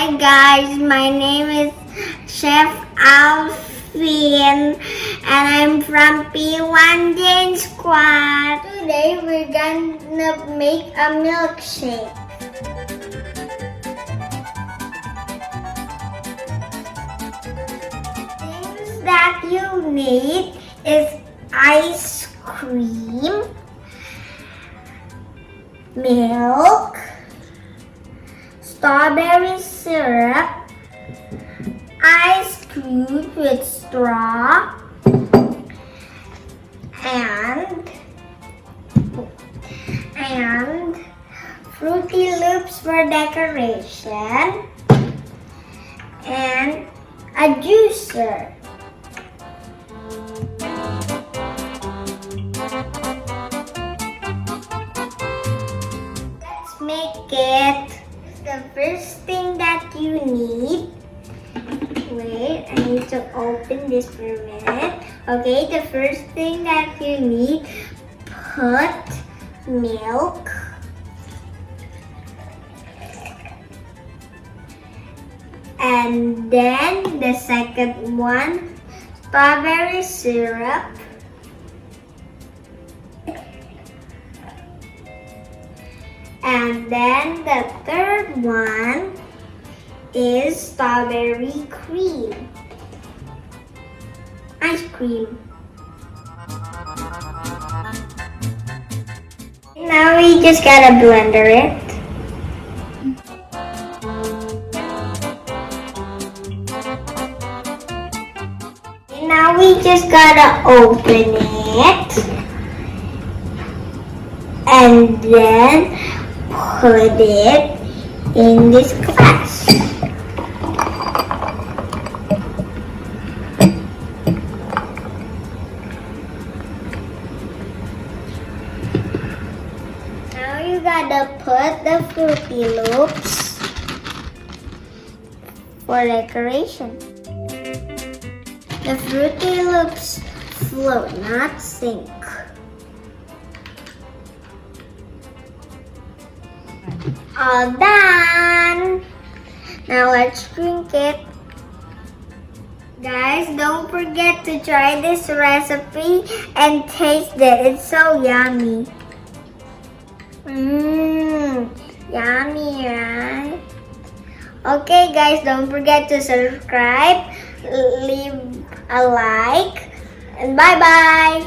Hi guys, my name is Chef Alvin and I'm from P1 Jane Squad. Today we're gonna make a milkshake. Things that you need is ice cream, milk, strawberry syrup, ice cube with straw, and Fruity Loops for decoration, and a juicer. Let's make it. The first thing that you need, wait, I need to open this for a minute. Okay, the first thing that you need, put milk, and then the second one, strawberry syrup, and then the third one is strawberry cream. Ice cream. Now we just gotta blender it. Now we just gotta open it and then put it in this glass. Now you gotta put the Fruity Loops for decoration. The Fruity Loops float, not sink. All done! Now let's drink it. Guys, don't forget to try this recipe and taste it. It's so yummy. Yummy, right? Okay guys, don't forget to subscribe, leave a like, and bye-bye!